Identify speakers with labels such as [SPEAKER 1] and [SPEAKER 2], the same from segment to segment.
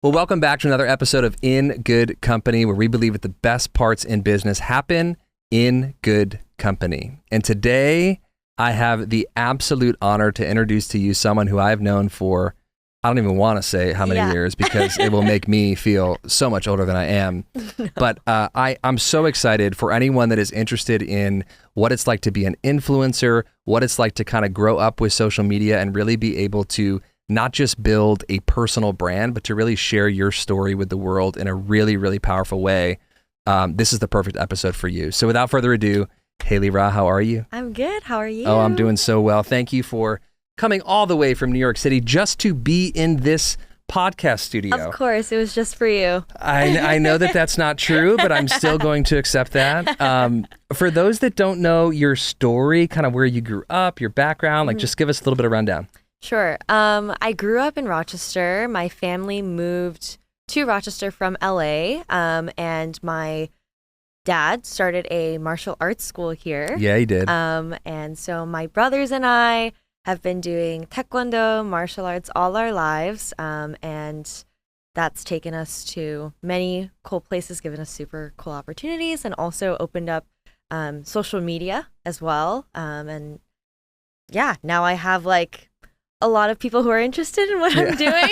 [SPEAKER 1] Well, welcome back to another episode of In Good Company, where we believe that the best parts in business happen in good company. And today, I have the absolute honor to introduce to you someone who I've known for, I don't even want to say how many years, because it will make me feel so much older than I am. No. But I'm so excited for anyone that is interested in what it's like to be an influencer, what it's like to kind of grow up with social media and really be able to not just build a personal brand, but to really share your story with the world in a really, really powerful way. This is the perfect episode for you. So without further ado, Hailey Ra, how are you?
[SPEAKER 2] I'm good. How are you?
[SPEAKER 1] Oh, I'm doing so well. Thank you for coming all the way from New York City just to be in this podcast studio.
[SPEAKER 2] Of course, it was just for you.
[SPEAKER 1] I know that that's not true, but I'm still going to accept that. For those that don't know your story, kind of where you grew up, your background, like just give us a little bit of rundown.
[SPEAKER 2] Sure. I grew up in Rochester. My family moved to Rochester from LA, and my dad started a martial arts school here.
[SPEAKER 1] Yeah, he did.
[SPEAKER 2] And so my brothers and I have been doing taekwondo, martial arts all our lives, and that's taken us to many cool places, given us super cool opportunities, and also opened up social media as well. And yeah, now I have like a lot of people who are interested in what I'm doing.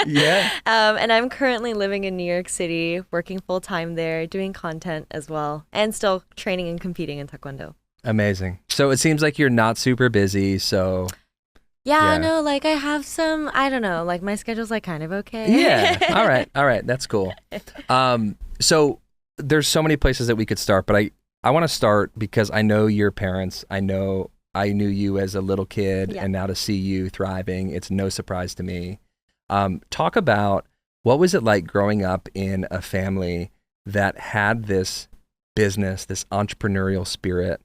[SPEAKER 1] Yeah.
[SPEAKER 2] And I'm currently living in New York City, working full time there, doing content as well, and still training and competing in taekwondo.
[SPEAKER 1] Amazing. So it seems like you're not super busy. So
[SPEAKER 2] yeah. No, like I have some, I don't know, like my schedule's like kind of okay.
[SPEAKER 1] Yeah. All right. That's cool. So there's so many places that we could start, but I want to start because I know your parents. I knew you as a little kid, and now to see you thriving, it's no surprise to me. Talk about what was it like growing up in a family that had this business, this entrepreneurial spirit,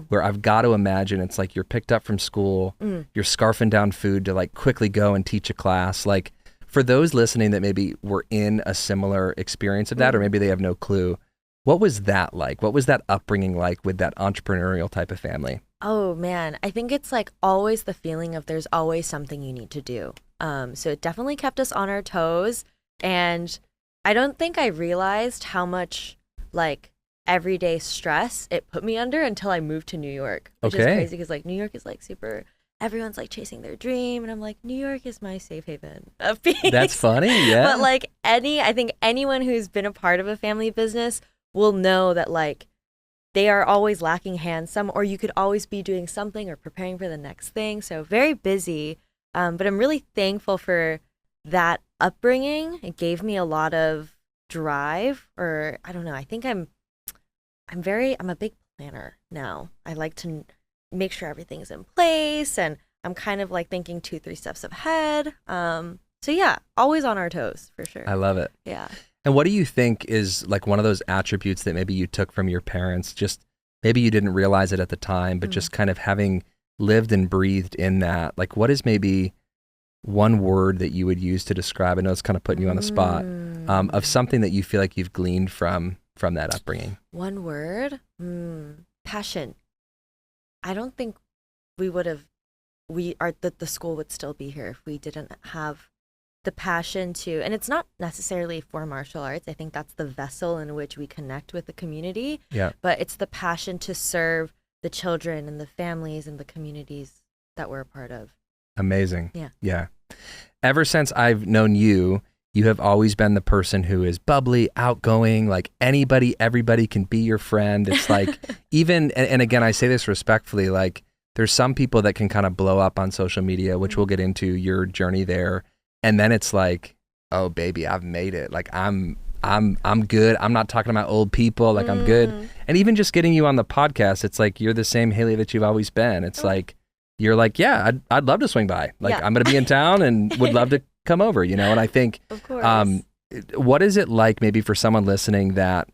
[SPEAKER 1] where I've got to imagine it's like you're picked up from school, you're scarfing down food to like quickly go and teach a class. Like for those listening that maybe were in a similar experience of that, or maybe they have no clue, what was that like? What was that upbringing like with that entrepreneurial type of family?
[SPEAKER 2] Oh man, I think it's like always the feeling of there's always something you need to do. So it definitely kept us on our toes. And I don't think I realized how much like everyday stress it put me under until I moved to New York, which is crazy because like New York is like super, everyone's like chasing their dream. And I'm like, New York is my safe haven of peace.
[SPEAKER 1] That's funny, yeah.
[SPEAKER 2] But like I think anyone who's been a part of a family business will know that like they are always lacking hands or you could always be doing something or preparing for the next thing. So very busy. But I'm really thankful for that upbringing. It gave me a lot of drive, or I don't know. I think I'm a big planner now. I like to make sure everything's in place, and I'm kind of like thinking 2-3 steps ahead. So yeah, always on our toes for sure.
[SPEAKER 1] I love it.
[SPEAKER 2] Yeah.
[SPEAKER 1] And what do you think is like one of those attributes that maybe you took from your parents, just maybe you didn't realize it at the time, but just kind of having lived and breathed in that, like what is maybe one word that you would use to describe, I know it's kind of putting you on the spot, of something that you feel like you've gleaned from that upbringing? One
[SPEAKER 2] word? Passion. I don't think the school would still be here if we didn't have the passion to, and it's not necessarily for martial arts. I think that's the vessel in which we connect with the community.
[SPEAKER 1] Yeah.
[SPEAKER 2] But it's the passion to serve the children and the families and the communities that we're a part of.
[SPEAKER 1] Amazing.
[SPEAKER 2] Yeah.
[SPEAKER 1] Yeah. Ever since I've known you, you have always been the person who is bubbly, outgoing, like everybody can be your friend. It's like even, and again, I say this respectfully, like there's some people that can kind of blow up on social media, which we'll get into your journey there. And then it's like, oh baby, I've made it. Like I'm good. I'm not talking about old people. Like I'm good. And even just getting you on the podcast, it's like, you're the same Hailey that you've always been. It's like, you're like, yeah, I'd love to swing by. Like I'm going to be in town and would love to come over, you know? And I think,
[SPEAKER 2] of course.
[SPEAKER 1] What is it like maybe for someone listening that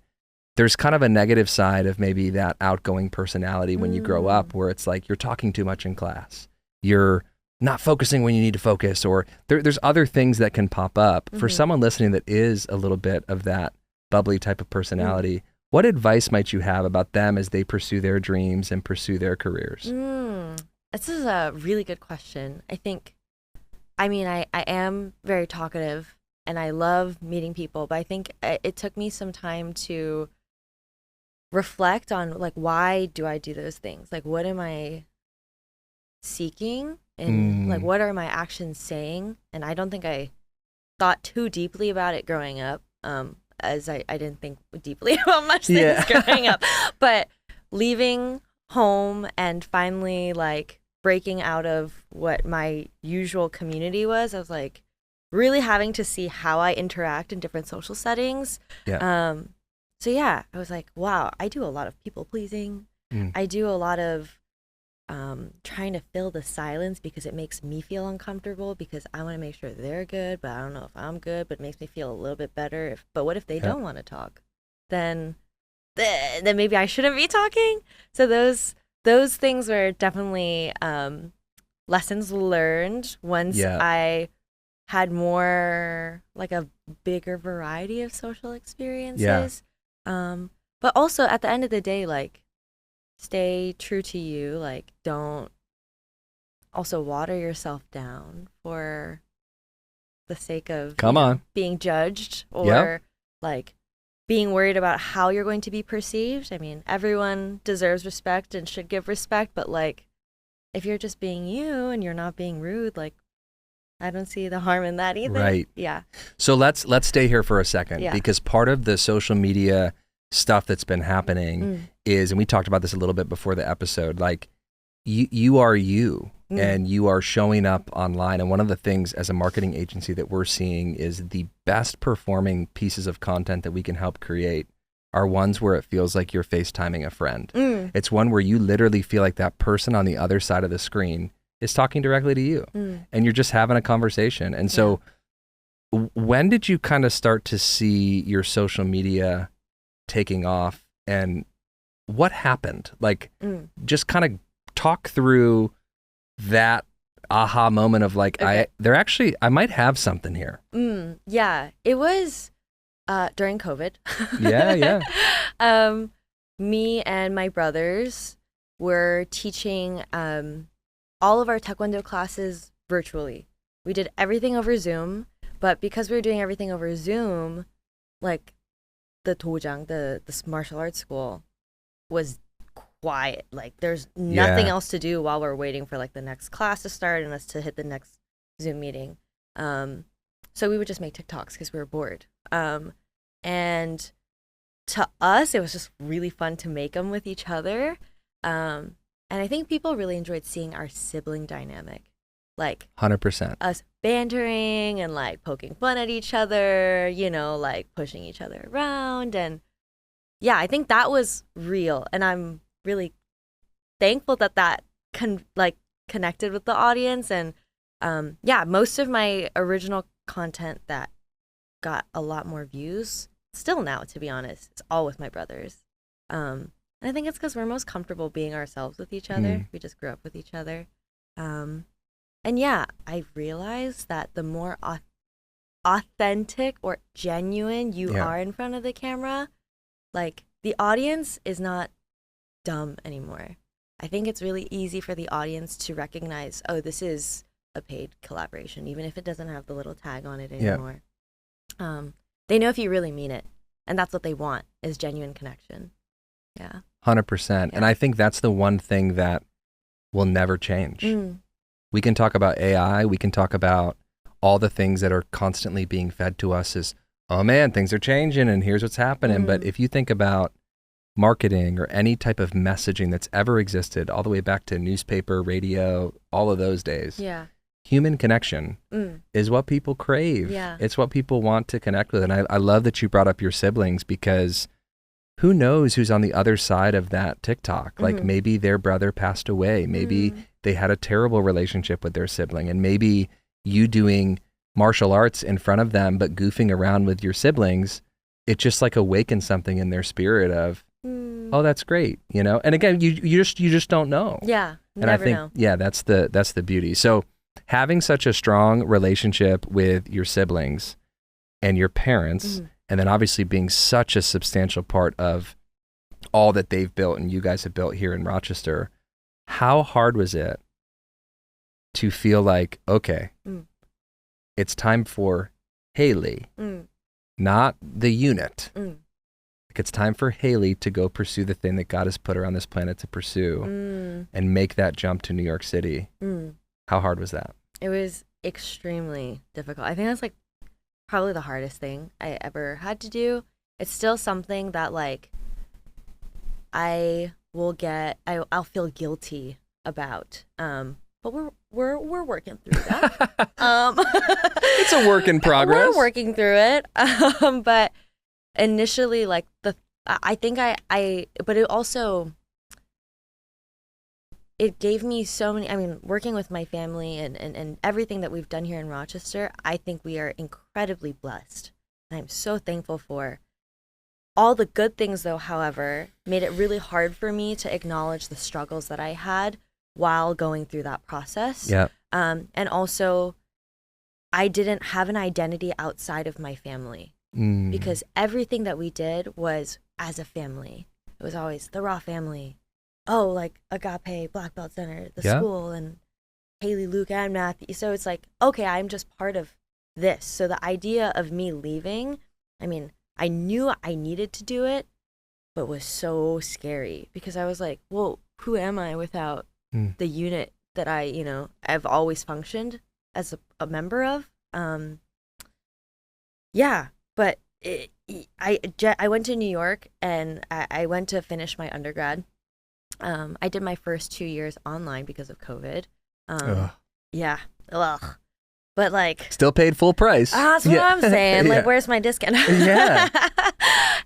[SPEAKER 1] there's kind of a negative side of maybe that outgoing personality when you grow up, where it's like, you're talking too much in class. You're not focusing when you need to focus, or there's other things that can pop up. For someone listening that is a little bit of that bubbly type of personality, what advice might you have about them as they pursue their dreams and pursue their careers?
[SPEAKER 2] This is a really good question. I am very talkative and I love meeting people, but I think it took me some time to reflect on like, why do I do those things? Like, what am I seeking, and like, what are my actions saying? And I don't think I thought too deeply about it growing up, as I didn't think deeply about much things growing up. But leaving home and finally like breaking out of what my usual community was, I was like really having to see how I interact in different social settings. So yeah, I was like, wow, I do a lot of people pleasing. I do a lot of trying to fill the silence because it makes me feel uncomfortable, because I want to make sure they're good, but I don't know if I'm good, but it makes me feel a little bit better. But what if they don't want to talk? Then maybe I shouldn't be talking. So those things were definitely lessons learned once I had more, like, a bigger variety of social experiences. But also at the end of the day, like, stay true to you. Like, don't also water yourself down for the sake of being judged, or like being worried about how you're going to be perceived. I mean, everyone deserves respect and should give respect, but like, if you're just being you and you're not being rude, like, I don't see the harm in that either.
[SPEAKER 1] Right.
[SPEAKER 2] Yeah.
[SPEAKER 1] So let's stay here for a second, because part of the social media stuff that's been happening is, and we talked about this a little bit before the episode, like, you are you, and you are showing up online. And one of the things as a marketing agency that we're seeing is the best performing pieces of content that we can help create are ones where it feels like you're FaceTiming a friend. It's one where you literally feel like that person on the other side of the screen is talking directly to you, and you're just having a conversation. And so when did you kind of start to see your social media taking off, and what happened? Like, just kind of talk through that aha moment of like, I might have something here.
[SPEAKER 2] Yeah, it was during COVID. Me and my brothers were teaching all of our Taekwondo classes virtually. We did everything over Zoom, but because we were doing everything over Zoom, like, the dojang, the martial arts school, was quiet. Like, there's nothing else to do while we're waiting for like the next class to start and us to hit the next Zoom meeting. So we would just make TikToks because we were bored. And to us, it was just really fun to make them with each other. And I think people really enjoyed seeing our sibling dynamic, like
[SPEAKER 1] 100%.
[SPEAKER 2] Us bantering and like poking fun at each other, you know, like pushing each other around. And yeah, I think that was real. And I'm really thankful that connected with the audience. And most of my original content that got a lot more views, still now, to be honest, it's all with my brothers. And I think it's because we're most comfortable being ourselves with each other. We just grew up with each other. And yeah, I realized that the more authentic or genuine you are in front of the camera, like, the audience is not dumb anymore. I think it's really easy for the audience to recognize, oh, this is a paid collaboration, even if it doesn't have the little tag on it anymore. They know if you really mean it, and that's what they want, is genuine connection.
[SPEAKER 1] 100%. And I think that's the one thing that will never change. We can talk about AI, we can talk about all the things that are constantly being fed to us as, oh man, things are changing and here's what's happening. But if you think about marketing or any type of messaging that's ever existed, all the way back to newspaper, radio, all of those days, human connection is what people crave. It's what people want to connect with. And I love that you brought up your siblings, because who knows who's on the other side of that TikTok? Like, maybe their brother passed away. Maybe they had a terrible relationship with their sibling. And maybe you doing martial arts in front of them, but goofing around with your siblings, it just like awakens something in their spirit of, oh, that's great. You know? And again, you just don't know.
[SPEAKER 2] And I think,
[SPEAKER 1] know. That's the beauty. So having such a strong relationship with your siblings and your parents, and then obviously being such a substantial part of all that they've built and you guys have built here in Rochester, how hard was it to feel like, okay, it's time for Hailey, not the unit. Like it's time for Hailey to go pursue the thing that God has put her on this planet to pursue and make that jump to New York City. How hard was that?
[SPEAKER 2] It was extremely difficult. I think that's like probably the hardest thing I ever had to do. It's still something that like I'll feel guilty about. But we're working through that.
[SPEAKER 1] It's a work in progress.
[SPEAKER 2] We're working through it. But initially, like I think but it also, it gave me so many, I mean, working with my family and everything that we've done here in Rochester, I think we are incredibly blessed. And I'm so thankful for all the good things, though, however, made it really hard for me to acknowledge the struggles that I had while going through that process.
[SPEAKER 1] Yeah.
[SPEAKER 2] And also, I didn't have an identity outside of my family because everything that we did was as a family. It was always the Ra family. Oh, like Agape, Black Belt Center, the school, and Hailey, Luke, and Matthew. So it's like, okay, I'm just part of this. So the idea of me leaving, I mean, I knew I needed to do it, but it was so scary because I was like, well, who am I without the unit that I've always functioned as a member of? But I went to New York and I went to finish my undergrad. I did my first 2 years online because of COVID. Yeah. Ugh. But like,
[SPEAKER 1] still paid full price.
[SPEAKER 2] That's what I'm saying. Like, where's my discount?
[SPEAKER 1] Yeah.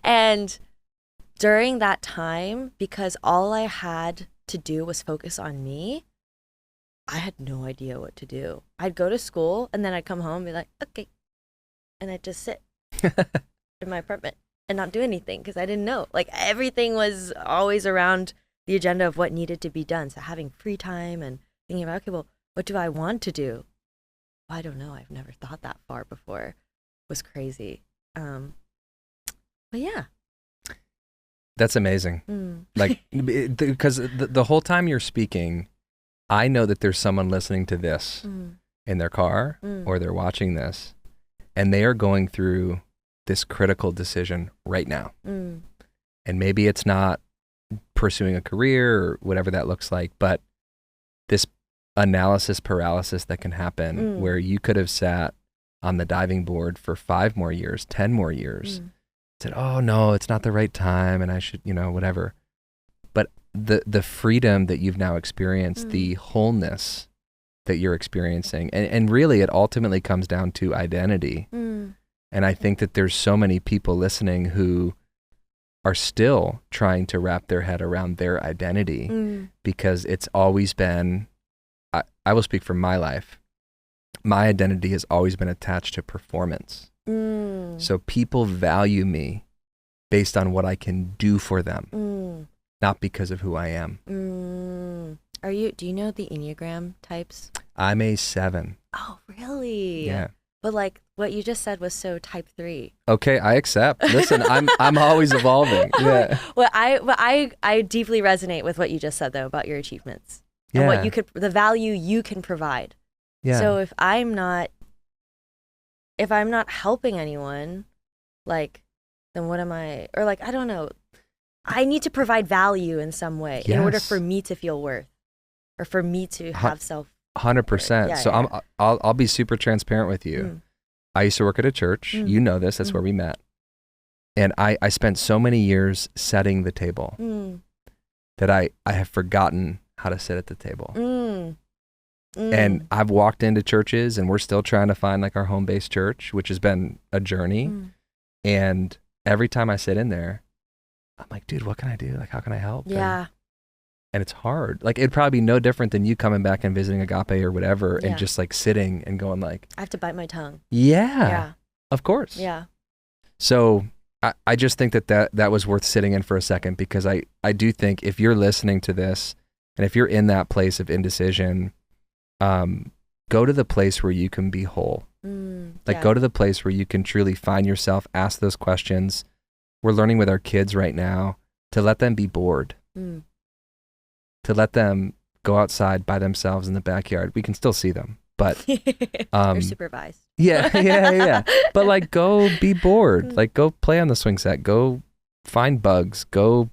[SPEAKER 2] And during that time, because all I had to do was focus on me, I had no idea what to do. I'd go to school and then I'd come home and be like, okay. And I'd just sit in my apartment and not do anything because I didn't know. Like, everything was always around the agenda of what needed to be done. So having free time and thinking about, okay, well, what do I want to do? I don't know. I've never thought that far before. It was crazy. But yeah.
[SPEAKER 1] That's amazing. Like, because the whole time you're speaking, I know that there's someone listening to this in their car or they're watching this and they are going through this critical decision right now. And maybe it's not pursuing a career or whatever that looks like, but this analysis paralysis that can happen where you could have sat on the diving board for 5 more years, 10 more years, said, oh no, it's not the right time and I should, whatever. But the freedom that you've now experienced, the wholeness that you're experiencing, and really it ultimately comes down to identity. And I think that there's so many people listening who are still trying to wrap their head around their identity because it's always been, I will speak from my life. My identity has always been attached to performance. So people value me based on what I can do for them, not because of who I am. Do you know the Enneagram types? I'm a 7.
[SPEAKER 2] Oh, really?
[SPEAKER 1] Yeah.
[SPEAKER 2] But like what you just said was so type 3.
[SPEAKER 1] Okay, I accept. Listen, I'm always evolving. Yeah.
[SPEAKER 2] Well, I deeply resonate with what you just said though about your achievements. And what the value you can provide.
[SPEAKER 1] Yeah.
[SPEAKER 2] So if I'm not helping anyone, like, then what am I? Or like, I don't know. I need to provide value in some way in order for me to feel worth, or for me to have
[SPEAKER 1] 100%.
[SPEAKER 2] Yeah,
[SPEAKER 1] so I'll be super transparent with you. I used to work at a church. You know this. That's where we met. And I spent so many years setting the table that I have forgotten how to sit at the table. And I've walked into churches and we're still trying to find like our home-based church, which has been a journey. And every time I sit in there, I'm like, dude, what can I do? Like, how can I help?
[SPEAKER 2] Yeah.
[SPEAKER 1] And it's hard. Like, it'd probably be no different than you coming back and visiting Agape or whatever and just like sitting and going like,
[SPEAKER 2] I have to bite my tongue.
[SPEAKER 1] Yeah. Of course.
[SPEAKER 2] Yeah.
[SPEAKER 1] So I just think that was worth sitting in for a second, because I do think if you're listening to this and if you're in that place of indecision, go to the place where you can be whole. Go to the place where you can truly find yourself, ask those questions. We're learning with our kids right now to let them be bored, to let them go outside by themselves in the backyard. We can still see them. but
[SPEAKER 2] You're supervised.
[SPEAKER 1] yeah. But like, go be bored. Like, go play on the swing set. Go find bugs. Go,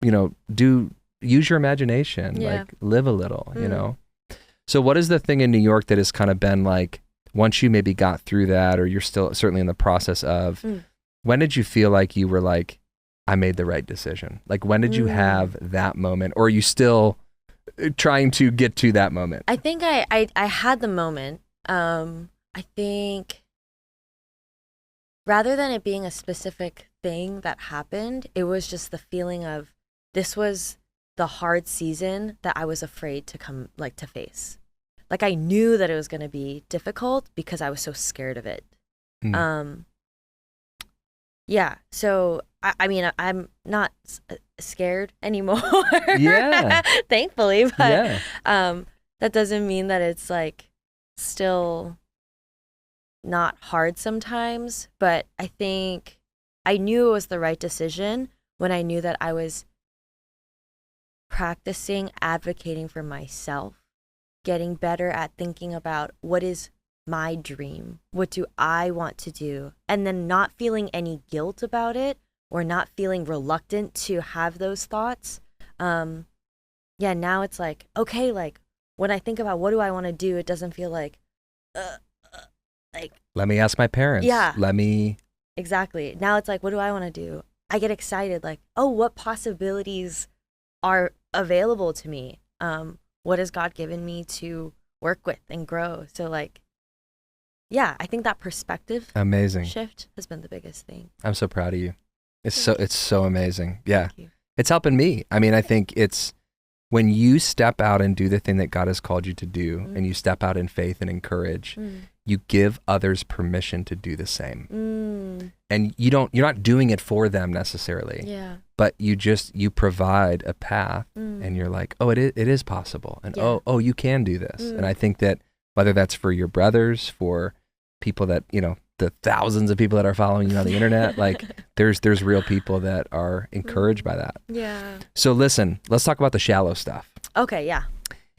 [SPEAKER 1] use your imagination.
[SPEAKER 2] Yeah.
[SPEAKER 1] Like, live a little. So, what is the thing in New York that has kind of been like, once you maybe got through that, or you're still certainly in the process of, when did you feel like you were like, I made the right decision? Like, when did you have that moment, or are you still trying to get to that moment?
[SPEAKER 2] I think I had the moment. I think rather than it being a specific thing that happened, it was just the feeling of this was the hard season that I was afraid to face. Like, I knew that it was going to be difficult because I was so scared of it. Yeah. So, I mean, I'm not scared anymore.
[SPEAKER 1] Yeah.
[SPEAKER 2] Thankfully. But
[SPEAKER 1] yeah.
[SPEAKER 2] that doesn't mean that it's like still not hard sometimes. But I think I knew it was the right decision when I knew that I was practicing advocating for myself, getting better at thinking about what is my dream, what do I want to do, and then not feeling any guilt about it or not feeling reluctant to have those thoughts. Now it's like, okay, like when I think about what do I want to do, it doesn't feel like
[SPEAKER 1] let me ask my parents.
[SPEAKER 2] Yeah.
[SPEAKER 1] Exactly.
[SPEAKER 2] Now it's like, what do I want to do? I get excited, like, oh, what possibilities are available to me? What has God given me to work with and grow? So like, yeah, I think that perspective
[SPEAKER 1] amazing
[SPEAKER 2] shift has been the biggest thing.
[SPEAKER 1] I'm so proud of you. It's so amazing. Yeah.
[SPEAKER 2] Thank you.
[SPEAKER 1] It's helping me. I mean, I think it's when you step out and do the thing that God has called you to do, and you step out in faith and in courage, you give others permission to do the same. And you're not doing it for them necessarily.
[SPEAKER 2] Yeah.
[SPEAKER 1] But you provide a path, and you're like, oh, it is possible. And oh, you can do this. And I think that whether that's for your brothers, for people that, the thousands of people that are following you on the internet, like there's real people that are encouraged by that.
[SPEAKER 2] Yeah.
[SPEAKER 1] So listen, let's talk about the shallow stuff.
[SPEAKER 2] Okay. Yeah.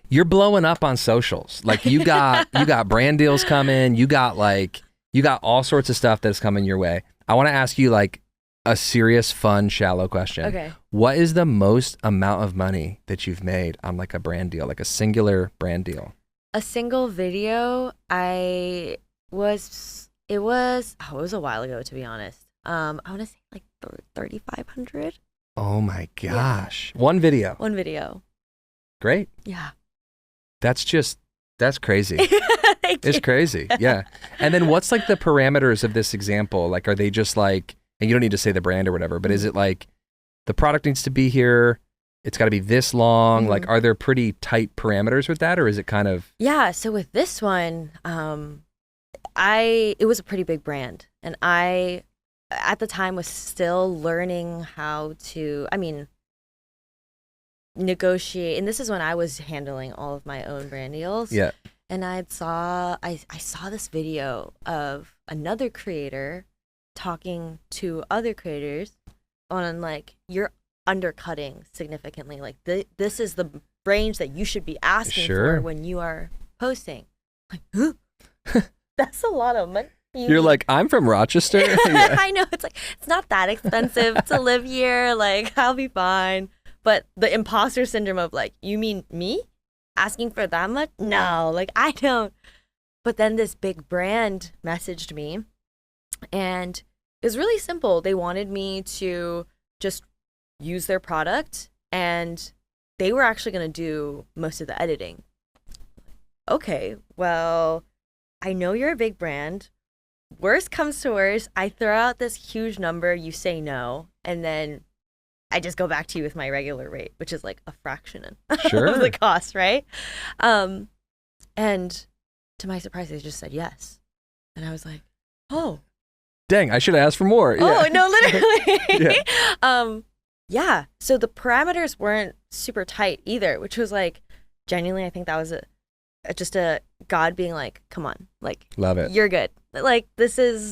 [SPEAKER 1] You're blowing up on socials. Like you got brand deals coming. You got all sorts of stuff that's coming your way. I want to ask you like a serious, fun, shallow question.
[SPEAKER 2] Okay. What
[SPEAKER 1] is the most amount of money that you've made on like a brand deal, like a singular brand deal?
[SPEAKER 2] A single video, it was a while ago, to be honest. I want to say like 3,500.
[SPEAKER 1] Oh my gosh. Yeah. One video. Great.
[SPEAKER 2] Yeah.
[SPEAKER 1] That's crazy. It's crazy. Yeah. And then what's like the parameters of this example? Like, are they just like, and you don't need to say the brand or whatever, but is it like the product needs to be here? It's got to be this long. Like, are there pretty tight parameters with that, or is it kind of?
[SPEAKER 2] Yeah. So with this one, it was a pretty big brand, and I, at the time, was still learning how to, negotiate. And this is when I was handling all of my own brand deals.
[SPEAKER 1] Yeah.
[SPEAKER 2] And I saw this video of another creator talking to other creators on like, you're undercutting significantly. Like this is the range that you should be asking for when you are posting. Like, huh? That's a lot of money.
[SPEAKER 1] You're like, I'm from Rochester. Yeah.
[SPEAKER 2] I know. It's like, it's not that expensive to live here. Like, I'll be fine. But the imposter syndrome of like, you mean me asking for that much? No, like I don't. But then this big brand messaged me, and it was really simple. They wanted me to just use their product, and they were actually going to do most of the editing. Okay, well, I know you're a big brand. Worst comes to worst, I throw out this huge number, you say no, and then I just go back to you with my regular rate, which is like a fraction of the cost, right? And to my surprise, they just said yes. And I was like, oh.
[SPEAKER 1] Dang, I should have asked for more.
[SPEAKER 2] Oh,
[SPEAKER 1] yeah.
[SPEAKER 2] no, literally. Yeah. So the parameters weren't super tight either, which was like, genuinely, I think that was just a God being like, come on, like,
[SPEAKER 1] love it.
[SPEAKER 2] You're good. Like,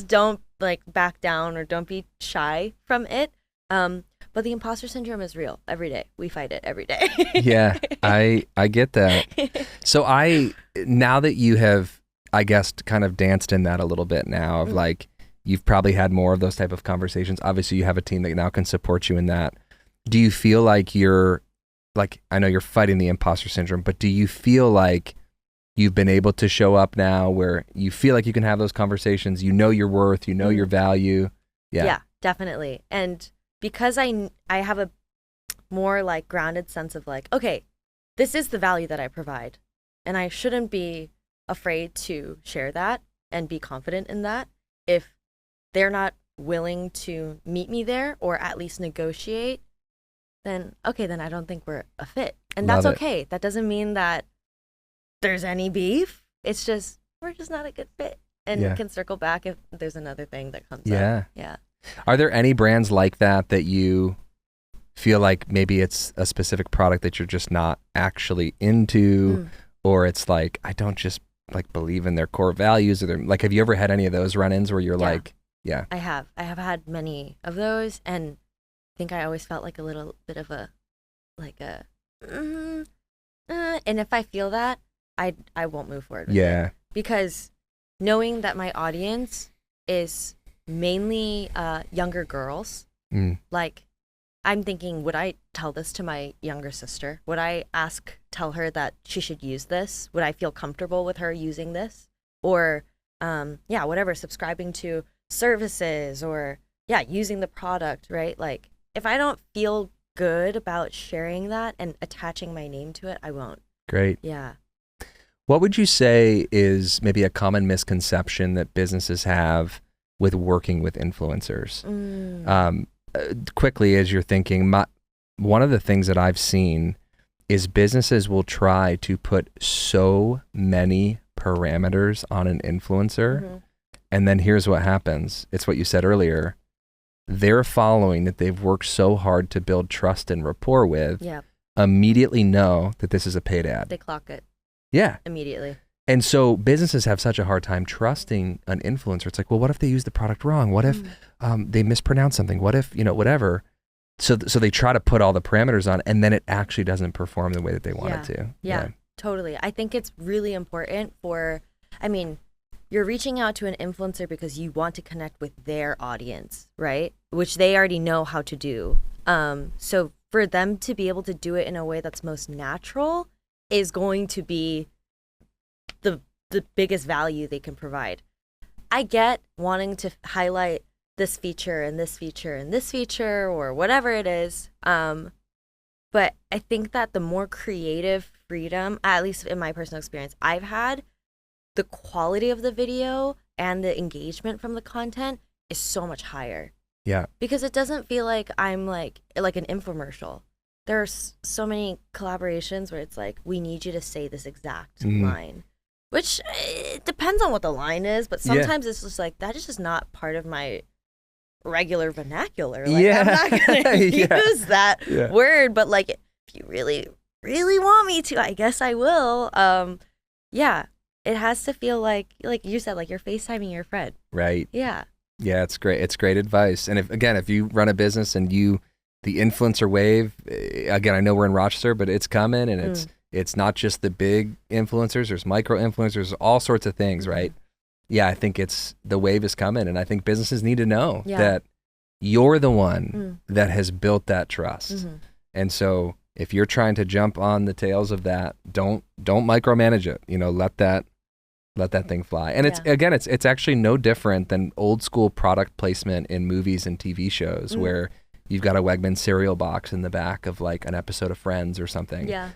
[SPEAKER 2] don't like back down or don't be shy from it. But the imposter syndrome is real every day. We fight it every day.
[SPEAKER 1] Yeah, I get that. So now that you have, I guess, kind of danced in that a little bit now of like, you've probably had more of those type of conversations. Obviously you have a team that now can support you in that. Do you feel like you're like, I know you're fighting the imposter syndrome, but do you feel like you've been able to show up now where you feel like you can have those conversations, you know your worth, you know your value?
[SPEAKER 2] Yeah, definitely. And because I have a more like grounded sense of like, okay, this is the value that I provide, and I shouldn't be afraid to share that and be confident in that. If they're not willing to meet me there or at least negotiate, then okay, then I don't think we're a fit. And that's okay. That doesn't mean that there's any beef. It's just, we're just not a good fit. And can circle back if there's another thing that comes up. Yeah.
[SPEAKER 1] Are there any brands like that that you feel like maybe it's a specific product that you're just not actually into, or it's like, I don't just like believe in their core values, or like, have you ever had any of those run-ins where you're like, I have had many of those, and I think I always felt like a little bit of a, like a, and if I feel that, I won't move forward with it. Because knowing that my audience is mainly younger girls, like, I'm thinking, would I tell this to my younger sister? Would I tell her that she should use this? Would I feel comfortable with her using this? Or, whatever, subscribing to services or, using the product, right? Like, if I don't feel good about sharing that and attaching my name to it, I won't. Great. Yeah. What would you say is maybe a common misconception that businesses have with working with influencers? Quickly, as you're thinking, one of the things that I've seen is businesses will try to put so many parameters on an influencer, and then here's what happens. It's what you said earlier. Their following that they've worked so hard to build trust and rapport with immediately know that this is a paid ad. They clock it. Yeah. Immediately. And so businesses have such a hard time trusting an influencer. It's like, well, what if they use the product wrong? What if they mispronounce something? What if, whatever? So they try to put all the parameters on, and then it actually doesn't perform the way that they want it to. Yeah, totally. I think it's really important you're reaching out to an influencer because you want to connect with their audience, right? Which they already know how to do. So for them to be able to do it in a way that's most natural is going to be the biggest value they can provide. I get wanting to highlight this feature and this feature and this feature or whatever it is. But I think that the more creative freedom, at least in my personal experience, I've had, the quality of the video and the engagement from the content is so much higher. Yeah. Because it doesn't feel like I'm like an infomercial. There's so many collaborations where it's like, we need you to say this exact line. Which, it depends on what the line is, but sometimes it's just like, that is just not part of my regular vernacular. Like, I'm not going to use that word, but like, if you really, really want me to, I guess I will. It has to feel like you said, like you're FaceTiming your friend. Right. Yeah. Yeah, it's great. It's great advice. And if you run a business and the influencer wave, again, I know we're in Rochester, but it's coming, and it's not just the big influencers. There's micro influencers, all sorts of things, right? Yeah, I think the wave is coming, and I think businesses need to know that you're the one that has built that trust. And so if you're trying to jump on the tails of that, don't micromanage it. Let that thing fly. And it's actually no different than old school product placement in movies and TV shows where you've got a Wegman cereal box in the back of like an episode of Friends or something. Yeah.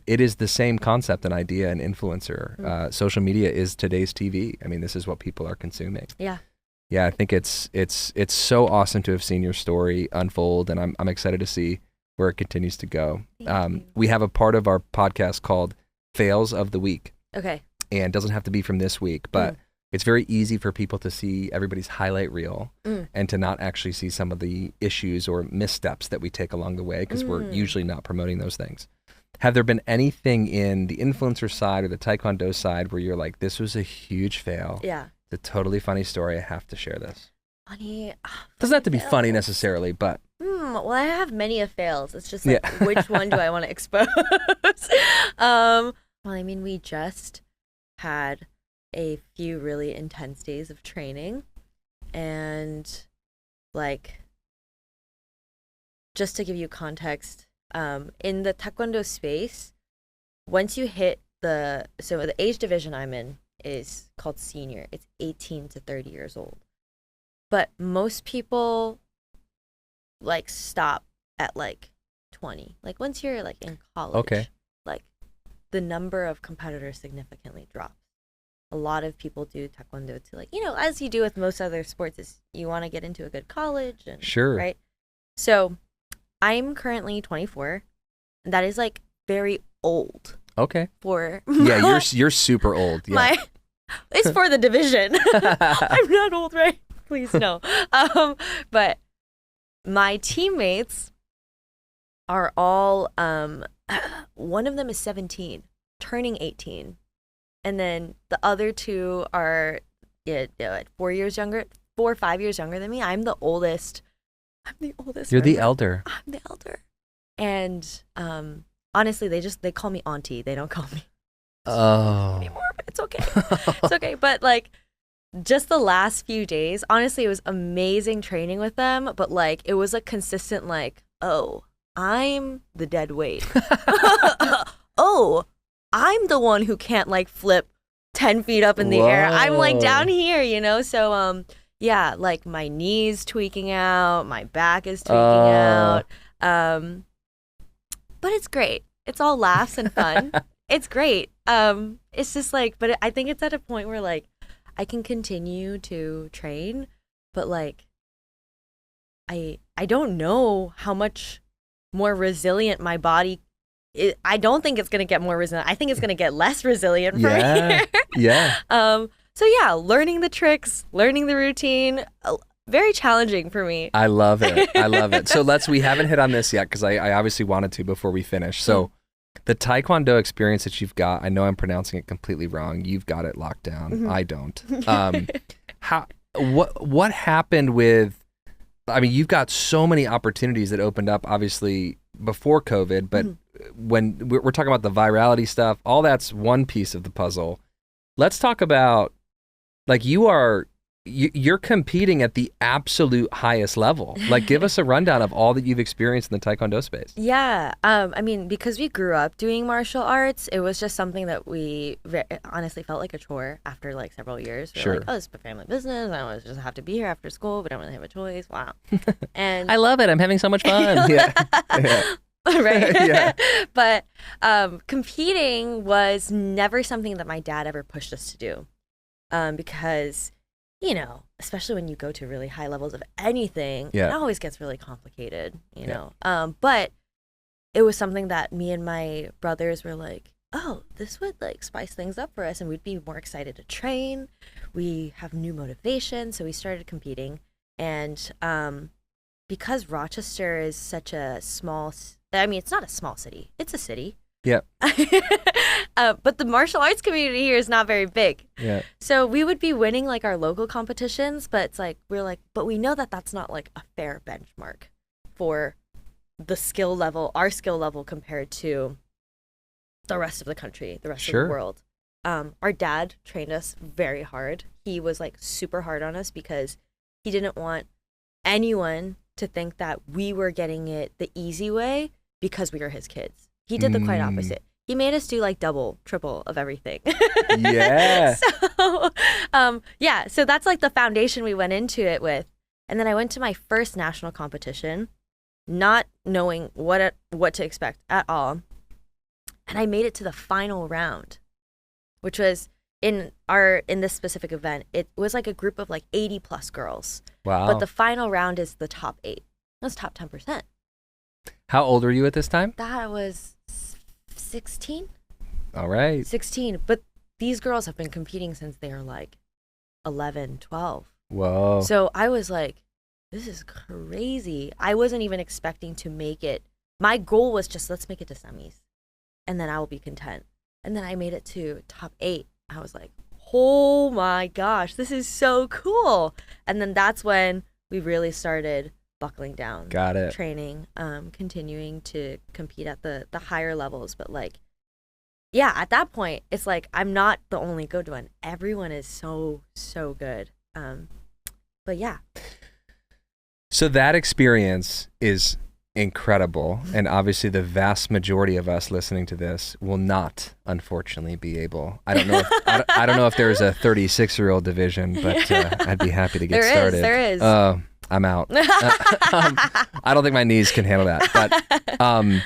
[SPEAKER 1] It is the same concept and idea in influencer. Social media is today's TV. I mean, this is what people are consuming. Yeah. Yeah, I think it's so awesome to have seen your story unfold, and I'm excited to see where it continues to go. We have a part of our podcast called Fails of the Week. Okay. And it doesn't have to be from this week, but it's very easy for people to see everybody's highlight reel and to not actually see some of the issues or missteps that we take along the way, because we're usually not promoting those things. Have there been anything in the influencer side or the Taekwondo side where you're like, this was a huge fail? Yeah. It's a totally funny story. I have to share this. Funny? Doesn't have to be funny necessarily, but... Well, I have many of fails. It's just like, which one do I want to expose? Well, I mean, we just
[SPEAKER 2] had a few really intense days of training. And like, just to give you context, in the taekwondo space, once you hit so the age division I'm in is called senior. It's 18 to 30 years old. But most people like stop at like 20. Like once you're like in college,
[SPEAKER 1] Okay.
[SPEAKER 2] like the number of competitors significantly drops. A lot of people do taekwondo to like, as you do with most other sports, is you want to get into a good college and
[SPEAKER 1] Sure.
[SPEAKER 2] right? So I'm currently 24. And that is like very old
[SPEAKER 1] Okay.
[SPEAKER 2] for
[SPEAKER 1] Yeah, you're super old. Yeah.
[SPEAKER 2] it's for the division. I'm not old, right? Please no. But my teammates are all one of them is 17, turning 18. And then the other two are 4 or 5 years younger than me. I'm the oldest.
[SPEAKER 1] You're the elder.
[SPEAKER 2] I'm the elder. And honestly, they call me auntie. They don't call me anymore, but it's okay. It's okay. But like just the last few days, honestly, it was amazing training with them. But like it was a consistent like, oh, I'm the dead weight. Oh, I'm the one who can't like flip 10 feet up in the air. I'm like down here, So yeah, like my knees tweaking out, my back is tweaking out. But it's great. It's all laughs and fun. It's great. It's just like, but I think it's at a point where like I can continue to train, but like I don't know how much more resilient my body is. I don't think it's gonna get more resilient. I think it's gonna get less resilient from here.
[SPEAKER 1] Yeah.
[SPEAKER 2] So yeah, learning the tricks, learning the routine, very challenging for me.
[SPEAKER 1] I love it. So we haven't hit on this yet because I obviously wanted to before we finish. So the Taekwondo experience that you've got, I know I'm pronouncing it completely wrong. You've got it locked down. Mm-hmm. I don't. What happened with, I mean, you've got so many opportunities that opened up obviously before COVID, but when we're talking about the virality stuff, all that's one piece of the puzzle. Let's talk about like you're competing at the absolute highest level. Like, give us a rundown of all that you've experienced in the Taekwondo space.
[SPEAKER 2] Yeah. I mean, because we grew up doing martial arts, it was just something that we honestly felt like a chore after like several years. We were like, oh, it's a family business. I always just have to be here after school. We don't really have a choice. Wow. And
[SPEAKER 1] I love it. I'm having so much fun. Yeah.
[SPEAKER 2] Right.
[SPEAKER 1] Yeah.
[SPEAKER 2] But competing was never something that my dad ever pushed us to do. Because especially when you go to really high levels of anything, it always gets really complicated, you know. But it was something that me and my brothers were like, oh, this would like spice things up for us and we'd be more excited to train. We have new motivation. So we started competing. And because Rochester is such a it's not a small city. It's a city.
[SPEAKER 1] Yeah.
[SPEAKER 2] But the martial arts community here is not very big.
[SPEAKER 1] Yeah.
[SPEAKER 2] So we would be winning like our local competitions, but it's like but we know that that's not like a fair benchmark for the skill level, our skill level compared to the rest of the country, the rest of the world. Our dad trained us very hard. He was like super hard on us because he didn't want anyone to think that we were getting it the easy way because we were his kids. He did the quite opposite. He made us do like double, triple of everything.
[SPEAKER 1] Yeah.
[SPEAKER 2] So that's like the foundation we went into it with. And then I went to my first national competition, not knowing what to expect at all. And I made it to the final round, which was in this specific event. It was like a group of like 80 plus girls.
[SPEAKER 1] Wow.
[SPEAKER 2] But the final round is the top 8. That's top 10%.
[SPEAKER 1] How old were you at this time?
[SPEAKER 2] That was 16.
[SPEAKER 1] All right.
[SPEAKER 2] 16. But these girls have been competing since they were like 11, 12.
[SPEAKER 1] Whoa.
[SPEAKER 2] So I was like, this is crazy. I wasn't even expecting to make it. My goal was just, let's make it to semis. And then I will be content. And then I made it to top 8. I was like, oh my gosh, this is so cool. And then that's when we really started buckling down.
[SPEAKER 1] Got it.
[SPEAKER 2] Training, continuing to compete at the higher levels. But like, yeah, at that point, it's like I'm not the only good one. Everyone is so good. But yeah.
[SPEAKER 1] So that experience is incredible, and obviously the vast majority of us listening to this will not, unfortunately, be able. I don't know. I don't know if there's a 36-year-old division, but I'd be happy to get started.
[SPEAKER 2] There is.
[SPEAKER 1] I'm out. I don't think my knees can handle that. But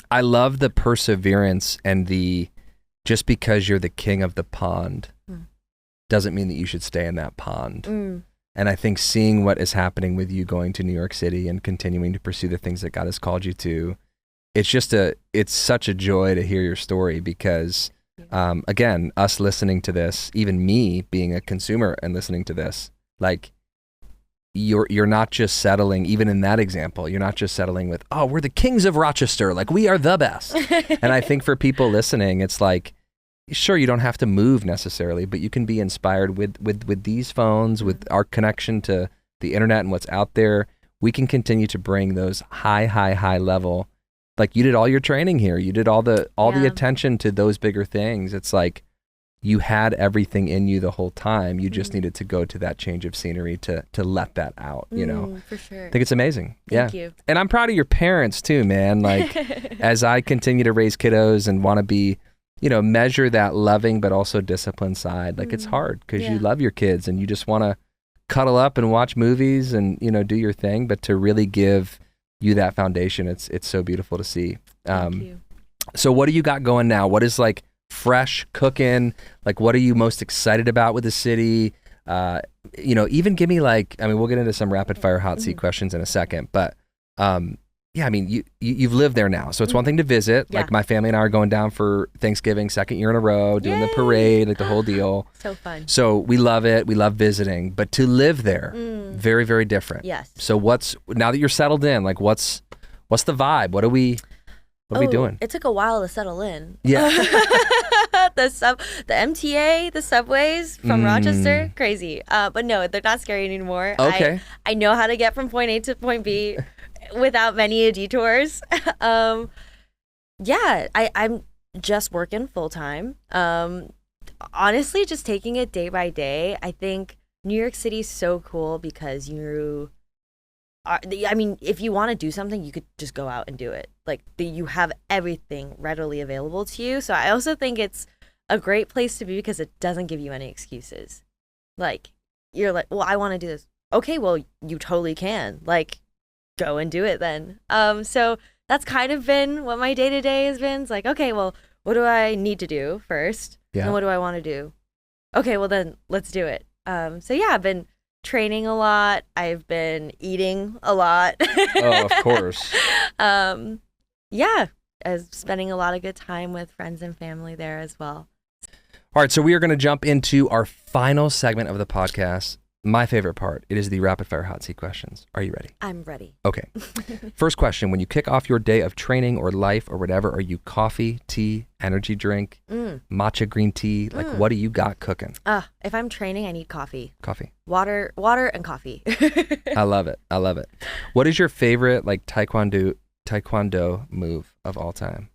[SPEAKER 1] I love the perseverance and the just because you're the king of the pond doesn't mean that you should stay in that pond. And I think seeing what is happening with you going to New York City and continuing to pursue the things that God has called you to, it's such a joy to hear your story because, again, us listening to this, even me being a consumer and listening to this, like you're not just settling, even in that example, you're not just settling with, oh, we're the kings of Rochester, like we are the best. And I think for people listening, it's like, sure, you don't have to move necessarily, but you can be inspired with these phones, with our connection to the internet and what's out there. We can continue to bring those high level, like you did all your training here. You did all the attention to those bigger things. It's like you had everything in you the whole time. You just needed to go to that change of scenery to let that out, you know?
[SPEAKER 2] For sure.
[SPEAKER 1] I think it's amazing.
[SPEAKER 2] Thank you.
[SPEAKER 1] And I'm proud of your parents too, man. Like as I continue to raise kiddos and want to be, you know, measure that loving but also disciplined side. Like it's hard because you love your kids and you just want to cuddle up and watch movies and, you know, do your thing. But to really give you that foundation, it's so beautiful to see.
[SPEAKER 2] Thank you.
[SPEAKER 1] So what do you got going now? What is like fresh cooking? Like what are you most excited about with the city? You know, even give me like, I mean, we'll get into some rapid fire hot seat questions in a second, but yeah, I mean, you've lived there now, so it's one thing to visit.
[SPEAKER 2] Yeah.
[SPEAKER 1] Like my family and I are going down for Thanksgiving, second year in a row, doing the parade, like the whole deal.
[SPEAKER 2] So fun.
[SPEAKER 1] So we love it. We love visiting, but to live there, very, very different.
[SPEAKER 2] Yes.
[SPEAKER 1] So now that you're settled in, like what's the vibe? What are we doing?
[SPEAKER 2] It took a while to settle in.
[SPEAKER 1] Yeah.
[SPEAKER 2] The MTA, the subways from Rochester, crazy. But no, they're not scary anymore.
[SPEAKER 1] Okay.
[SPEAKER 2] I know how to get from point A to point B without many detours. Yeah, I'm just working full time. Honestly, just taking it day by day. I think New York City is so cool because I mean, if you want to do something, you could just go out and do it. Like you have everything readily available to you. So I also think it's a great place to be because it doesn't give you any excuses. Like you're like, well, I want to do this. Okay, well, you totally can. Like, go and do it then. So that's kind of been what my day-to-day has been. It's like, okay, well, what do I need to do first?
[SPEAKER 1] Yeah.
[SPEAKER 2] And what do I want to do? Okay, well then let's do it. So yeah, I've been training a lot. I've been eating a lot.
[SPEAKER 1] Oh, of course.
[SPEAKER 2] Yeah, as spending a lot of good time with friends and family there as well.
[SPEAKER 1] All right, so we are going to jump into our final segment of the podcast. My favorite part. It is the rapid fire hot seat questions. Are you ready?
[SPEAKER 2] I'm ready.
[SPEAKER 1] Okay. First question. When you kick off your day of training or life or whatever, are you coffee, tea, energy drink, matcha green tea? Like what do you got cooking?
[SPEAKER 2] If I'm training, I need coffee.
[SPEAKER 1] Coffee.
[SPEAKER 2] Water and coffee.
[SPEAKER 1] I love it. I love it. What is your favorite like taekwondo move of all time?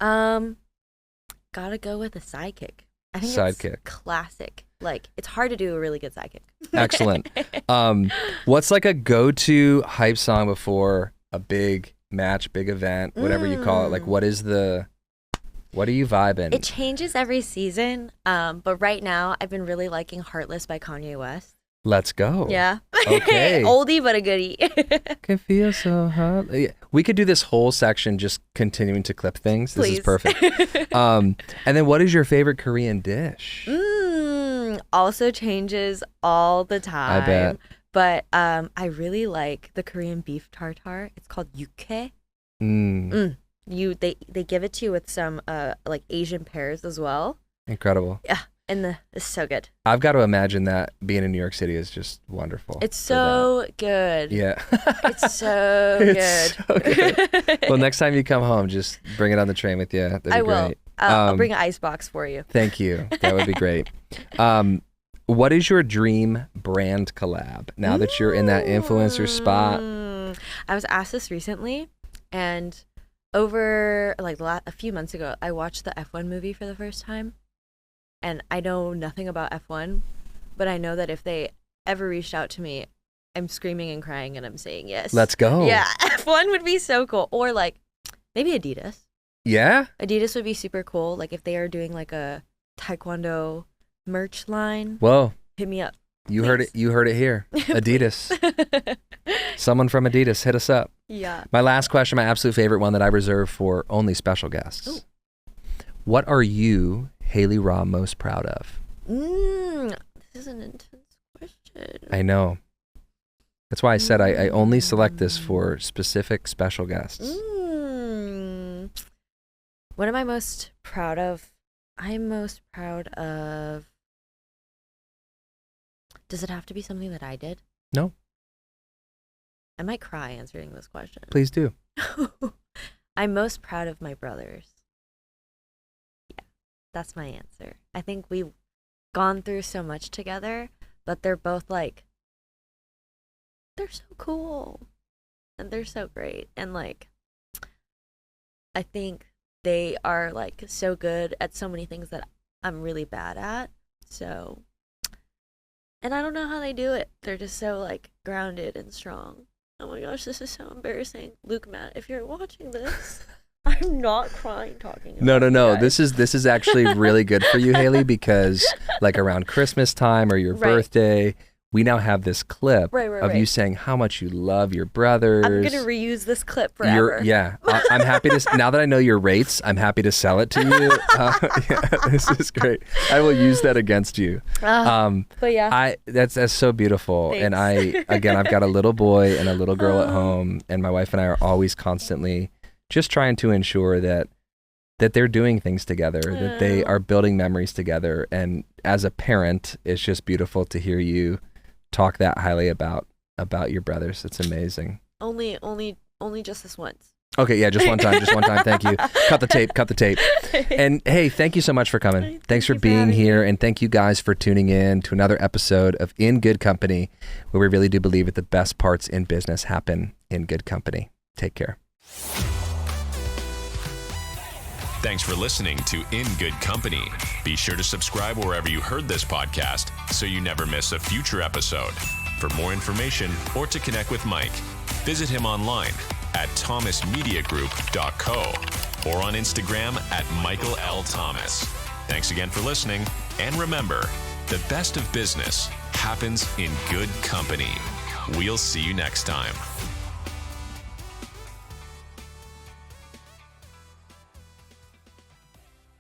[SPEAKER 2] Gotta go with a sidekick. I think
[SPEAKER 1] Sidekick.
[SPEAKER 2] It's classic. Like it's hard to do a really good sidekick.
[SPEAKER 1] Excellent. What's like a go-to hype song before a big match, big event, whatever you call it? Like what are you vibing?
[SPEAKER 2] It changes every season. But right now I've been really liking Heartless by Kanye West.
[SPEAKER 1] Let's go.
[SPEAKER 2] Yeah.
[SPEAKER 1] Okay.
[SPEAKER 2] Oldie but a goodie.
[SPEAKER 1] Can feel so hot. Yeah. We could do this whole section just continuing to clip things. This
[SPEAKER 2] Please.
[SPEAKER 1] is perfect. And then what is your favorite Korean dish?
[SPEAKER 2] Also changes all the time.
[SPEAKER 1] I bet.
[SPEAKER 2] But I really like the Korean beef tartare. It's called yuke. They give it to you with some like Asian pears as well.
[SPEAKER 1] Incredible.
[SPEAKER 2] Yeah. And it's so good.
[SPEAKER 1] I've got to imagine that being in New York City is just wonderful.
[SPEAKER 2] It's so good.
[SPEAKER 1] Yeah.
[SPEAKER 2] It's so
[SPEAKER 1] It's
[SPEAKER 2] good.
[SPEAKER 1] so good. Well, next time you come home, just bring it on the train with you. That'd be
[SPEAKER 2] I will.
[SPEAKER 1] great.
[SPEAKER 2] I'll bring an ice box for you.
[SPEAKER 1] Thank you. That would be great. What is your dream brand collab now that you're in that influencer spot?
[SPEAKER 2] I was asked this recently, and over like a few months ago, I watched the F1 movie for the first time, and I know nothing about F1, but I know that if they ever reached out to me, I'm screaming and crying and I'm saying yes.
[SPEAKER 1] Let's go.
[SPEAKER 2] Yeah, F1 would be so cool. Or like maybe Adidas.
[SPEAKER 1] Yeah?
[SPEAKER 2] Adidas would be super cool. Like if they are doing like a Taekwondo merch line.
[SPEAKER 1] Whoa.
[SPEAKER 2] Hit me up.
[SPEAKER 1] You heard it. You heard it here. Adidas. Someone from Adidas, hit us up.
[SPEAKER 2] Yeah.
[SPEAKER 1] My last question, my absolute favorite one that I reserve for only special guests. Ooh. What are you, Hailey Ra, most proud of?
[SPEAKER 2] This is an intense question.
[SPEAKER 1] I know. That's why I said I only select this for specific special guests.
[SPEAKER 2] What am I most proud of? I'm most proud of... Does it have to be something that I did?
[SPEAKER 1] No.
[SPEAKER 2] I might cry answering this question.
[SPEAKER 1] Please do.
[SPEAKER 2] I'm most proud of my brothers. Yeah, that's my answer. I think we've gone through so much together, but they're both like, they're so cool. And they're so great. And like, I think they are like so good at so many things that I'm really bad at. So... And I don't know how they do it. They're just so, like, grounded and strong. Oh my gosh, this is so embarrassing. Luke, Matt, if you're watching this, I'm not crying talking about
[SPEAKER 1] No.
[SPEAKER 2] it.
[SPEAKER 1] This is actually really good for you, Hailey, because, like, around Christmas time or your birthday, we now have this clip of you saying how much you love your brothers.
[SPEAKER 2] I'm going to reuse this clip forever.
[SPEAKER 1] I'm happy to, now that I know your rates, I'm happy to sell it to you. This is great. I will use that against you.
[SPEAKER 2] But yeah.
[SPEAKER 1] That's so beautiful.
[SPEAKER 2] Thanks.
[SPEAKER 1] And I've got a little boy and a little girl at home, and my wife and I are always constantly just trying to ensure that they're doing things together, that they are building memories together. And as a parent, it's just beautiful to hear you talk that highly about your brothers. It's amazing.
[SPEAKER 2] Only just this once.
[SPEAKER 1] Okay, yeah, just one time. Thank you. Cut the tape. And hey, thank you so much for coming. Thanks for being here. And thank you guys for tuning in to another episode of In Good Company, where we really do believe that the best parts in business happen in good company. Take care.
[SPEAKER 3] Thanks for listening to In Good Company. Be sure to subscribe wherever you heard this podcast so you never miss a future episode. For more information or to connect with Mike, visit him online at thomasmediagroup.co or on Instagram at Michael L. Thomas. Thanks again for listening, and remember, the best of business happens in good company. We'll see you next time.